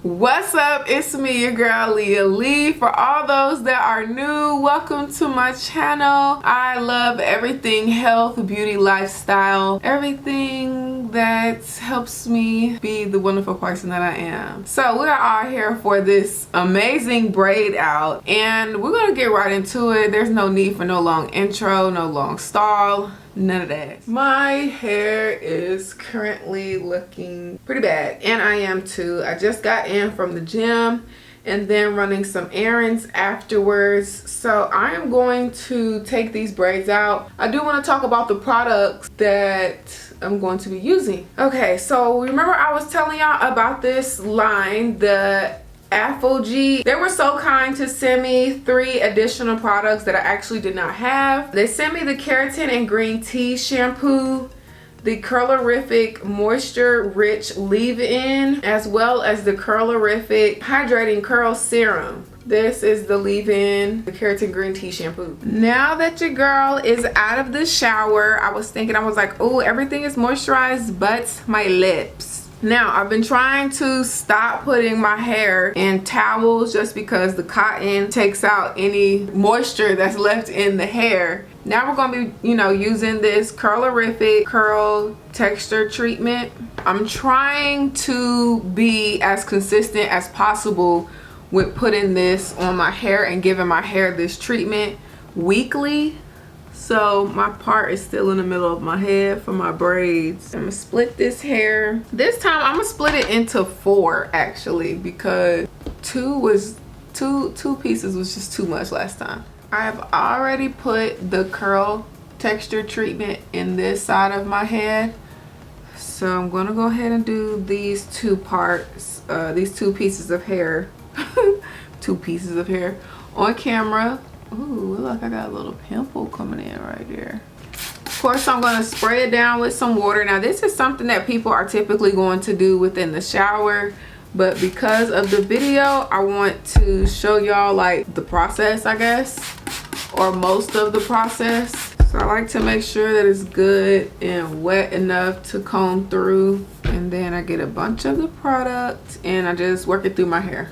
What's up? It's me, your girl Leah Lee. For all those that are new, welcome to my channel. I love everything health, beauty, lifestyle, everything that helps me be the wonderful person that I am. So we are all here for this amazing braid out, and we're gonna get right into it. There's no need for no long intro, no long stall. None of that. My hair is currently looking pretty bad, and I am too. I just got in from the gym and then running some errands afterwards, so I am going to take these braids out. I do want to talk about the products that I'm going to be using. Okay, so remember I was telling y'all about this line, the Aphogee. They were so kind to send me 3 additional products that I actually did not have. They sent me the keratin and green tea shampoo, the Curlerific moisture rich leave-in, as well as the Curlerific hydrating curl serum. This is the leave-in, the keratin green tea shampoo. Now that your girl is out of the shower, I was like, oh, everything is moisturized but my lips. Now, I've been trying to stop putting my hair in towels just because the cotton takes out any moisture that's left in the hair. Now we're going to be, using this Curlerific curl texture treatment. I'm trying to be as consistent as possible with putting this on my hair and giving my hair this treatment weekly. So my part is still in the middle of my head for my braids. I'm gonna split this hair. This time I'm gonna split it into 4 actually, because two pieces was just too much last time. I have already put the curl texture treatment in this side of my head. So I'm gonna go ahead and do these 2 parts, these 2 pieces of hair, 2 pieces of hair on camera. Ooh, look, I got a little pimple coming in right there. Of course, I'm going to spray it down with some water. Now, this is something that people are typically going to do within the shower, but because of the video, I want to show y'all like the process, I guess, or most of the process. So I like to make sure that it's good and wet enough to comb through, and then I get a bunch of the product and I just work it through my hair.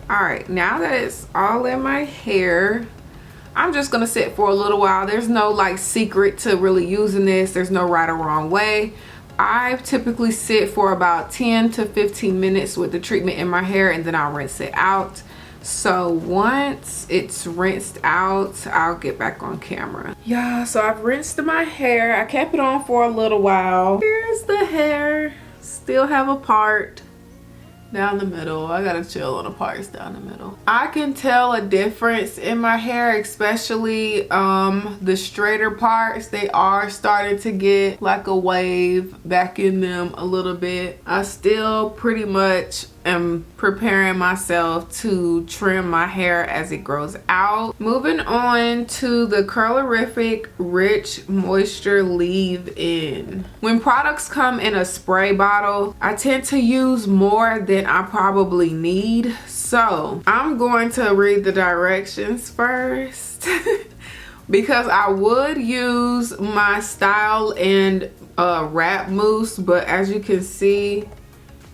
All right, now that it's all in my hair, I'm just gonna sit for a little while. There's no like secret to really using this. There's no right or wrong way. I typically sit for about 10 to 15 minutes with the treatment in my hair, and then I'll rinse it out. So once it's rinsed out, I'll get back on camera. Yeah, so I've rinsed my hair. I kept it on for a little while. Here's the hair. Still have a part down the middle. I gotta chill on the parts down the middle. I can tell a difference in my hair, especially the straighter parts. They are starting to get like a wave back in them a little bit. I still pretty much am preparing myself to trim my hair as it grows out. Moving on to the Curlerific Rich Moisture Leave-In. When products come in a spray bottle, I tend to use more than I probably need. So I'm going to read the directions first because I would use my Style and wrap mousse, but as you can see,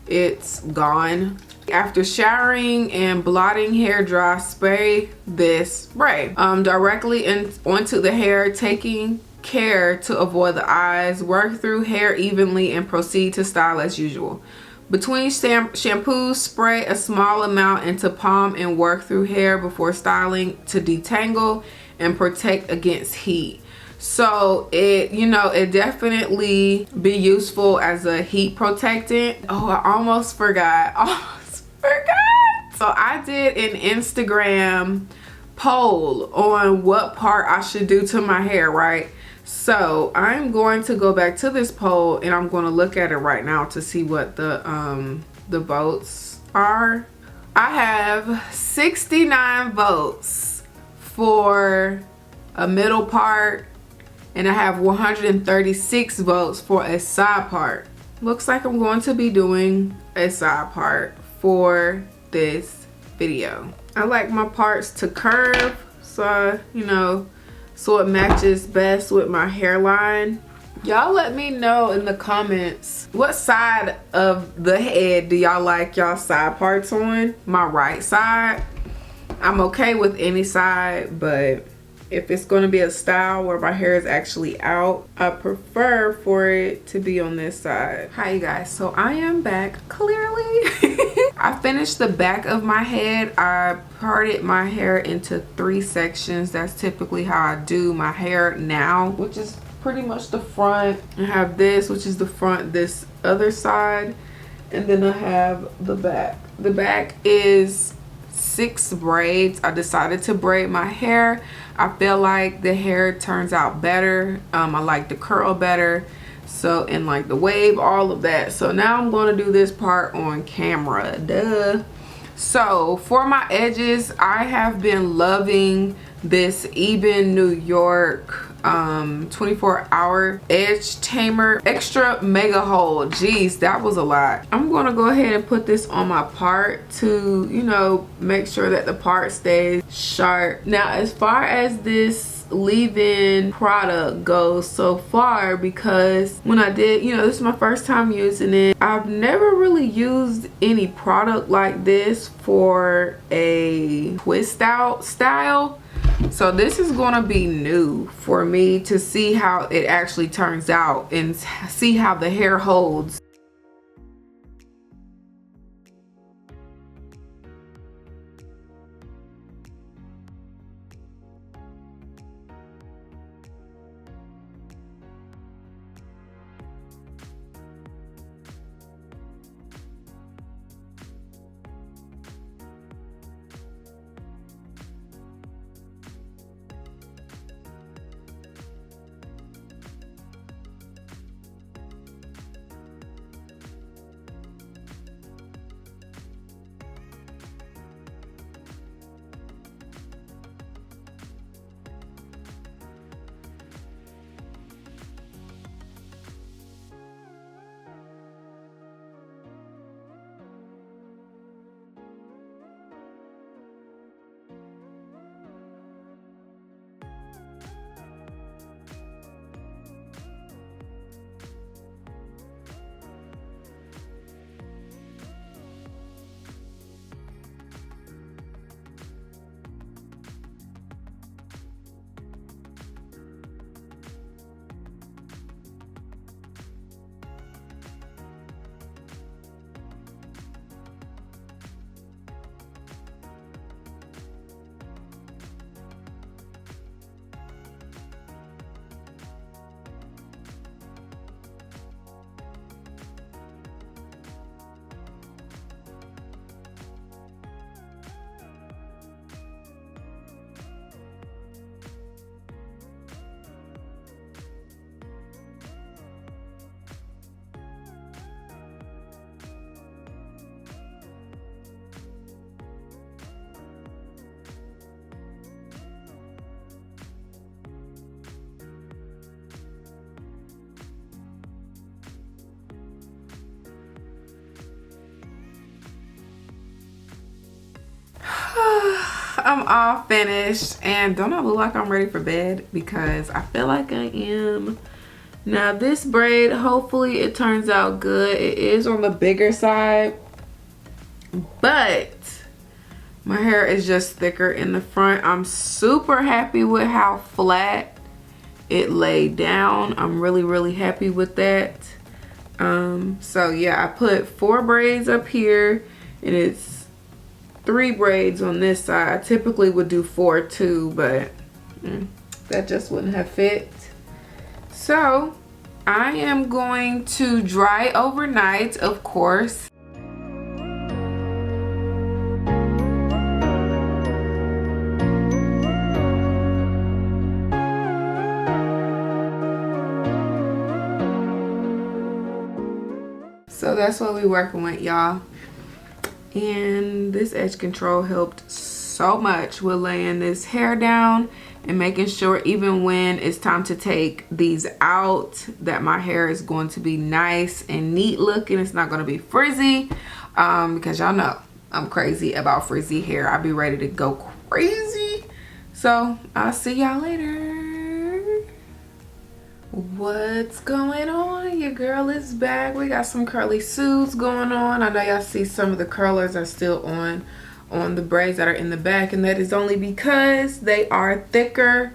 it's gone. After showering and blotting hair dry, spray this spray directly onto the hair, taking care to avoid the eyes. Work through hair evenly and proceed to style as usual. Between shampoos, spray a small amount into palm and work through hair before styling to detangle and protect against heat. So it definitely be useful as a heat protectant. Oh, I almost forgot. So I did an Instagram poll on what part I should do to my hair, right? So I'm going to go back to this poll and I'm going to look at it right now to see what the votes are. I have 69 votes for a middle part, and I have 136 votes for a side part. Looks like I'm going to be doing a side part for this video. I like my parts to curve, so you know, so it matches best with my hairline. Y'all let me know in the comments what side of the head do y'all like y'all side parts on. My right side, I'm okay with any side, but if it's going to be a style where my hair is actually out, I prefer for it to be on this side. Hi you guys, so I am back clearly. I finished the back of my head. I parted my hair into 3 sections. That's typically how I do my hair now, which is pretty much the front. I have this, which is the front, this other side, and then I have the back. The back is 6 braids. I decided to braid my hair. I feel like the hair turns out better. I like the curl better. So, and like the wave, all of that. So now I'm going to do this part on camera. Duh. So for my edges, I have been loving this Eben New York 24-hour edge tamer extra mega hold. Jeez, that was a lot. I'm gonna go ahead and put this on my part to, you know, make sure that the part stays sharp. Now as far as this leave-in product goes so far, because when I did, you know, this is my first time using it. I've never really used any product like this for a twist out style. So this is going to be new for me to see how it actually turns out and see how the hair holds. I'm all finished, and don't I look like I'm ready for bed? Because I feel like I am. Now this braid, hopefully it turns out good. It is on the bigger side, but my hair is just thicker in the front. I'm super happy with how flat it laid down. I'm really happy with that. So yeah, I put 4 braids up here, and it's 3 braids on this side. I typically would do 4 too, but that just wouldn't have fit. So I am going to dry overnight, of course. So that's what we working with, y'all. And this edge control helped so much with laying this hair down and making sure even when it's time to take these out that my hair is going to be nice and neat looking. It's not going to be frizzy because y'all know I'm crazy about frizzy hair. I'll be ready to go crazy. So I'll see y'all later. What's going on? Your girl is back. We got some curly suits going on. I know y'all see some of the curlers are still on the braids that are in the back, and that is only because they are thicker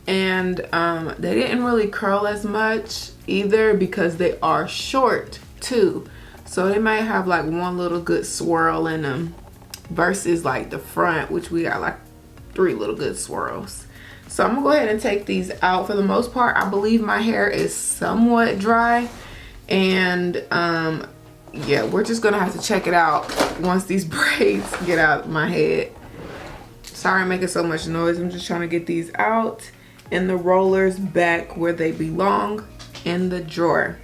and they didn't really curl as much either because they are short too. So they might have like one little good swirl in them versus like the front, which we got like 3 little good swirls. So I'm gonna go ahead and take these out. For the most part, I believe my hair is somewhat dry, and yeah, we're just gonna have to check it out once these braids get out of my head. Sorry I'm making so much noise. I'm just trying to get these out and the rollers back where they belong, in the drawer.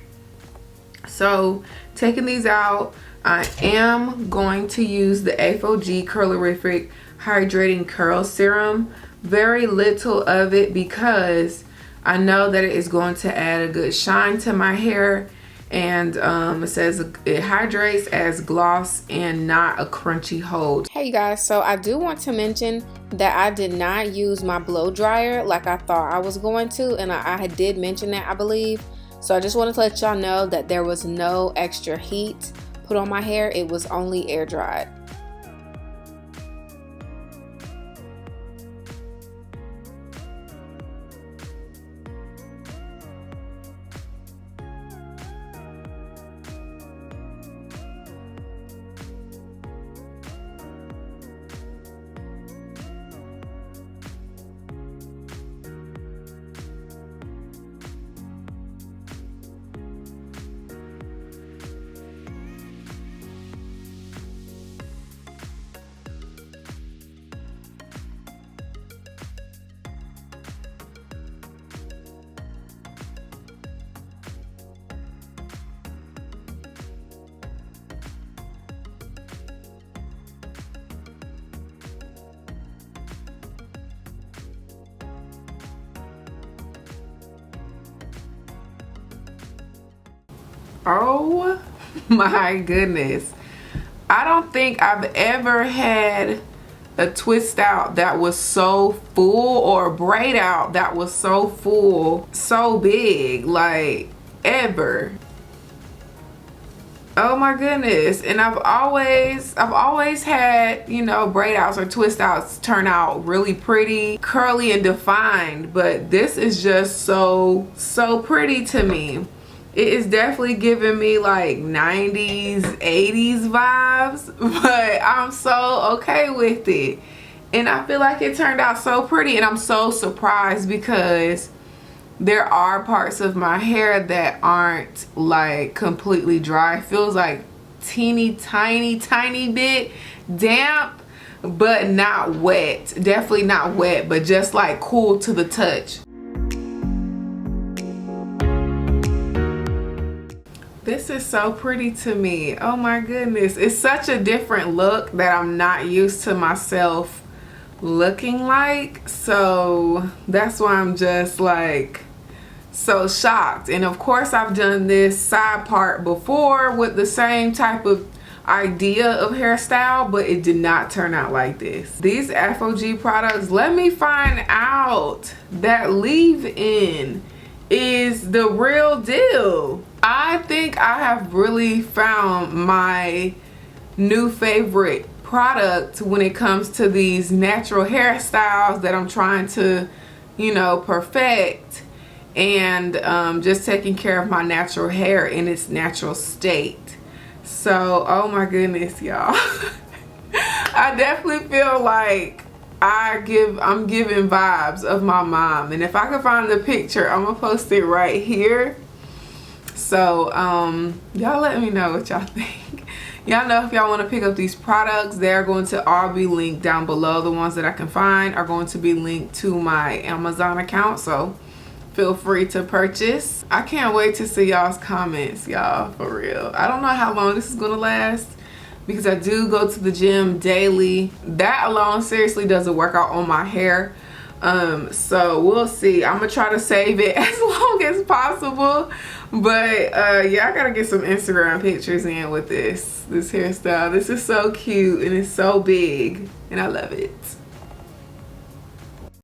So taking these out, I am going to use the Aphogee Curlerific Hydrating Curl Serum. Very little of it because I know that it is going to add a good shine to my hair. And it says it hydrates as gloss and not a crunchy hold. Hey you guys, so I do want to mention that I did not use my blow dryer like I thought I was going to, and I did mention that, I believe. So I just wanted to let y'all know that there was no extra heat put on my hair. It was only air dried. Oh my goodness. I don't think I've ever had a twist out that was so full, or a braid out that was so full, so big, like ever. Oh my goodness. And I've always had, you know, braid outs or twist outs turn out really pretty, curly and defined, but this is just so pretty to me. It is definitely giving me like 90s, 80s vibes, but I'm so okay with it. And I feel like it turned out so pretty, and I'm so surprised because there are parts of my hair that aren't like completely dry. It feels like teeny tiny bit damp, but not wet. Definitely not wet, but just like cool to the touch. This is so pretty to me. Oh my goodness. It's such a different look that I'm not used to myself looking like. So that's why I'm just like so shocked. And of course I've done this side part before with the same type of idea of hairstyle, but it did not turn out like this. These Apogee products, let me find out that leave-in is the real deal. I think I have really found my new favorite product when it comes to these natural hairstyles that I'm trying to, you know, perfect, and just taking care of my natural hair in its natural state. So, oh my goodness, y'all. I definitely feel like I'm giving vibes of my mom, and if I can find the picture, I'm gonna post it right here. So y'all let me know what y'all think. Y'all know if y'all want to pick up these products, they're going to all be linked down below. The ones that I can find are going to be linked to my Amazon account, so feel free to purchase. I can't wait to see y'all's comments, y'all, for real. I don't know how long this is gonna last because I do go to the gym daily. That alone seriously does a workout on my hair. So we'll see. I'm gonna try to save it as long as possible. But yeah, I gotta get some Instagram pictures in with this hairstyle. This is so cute and it's so big and I love it.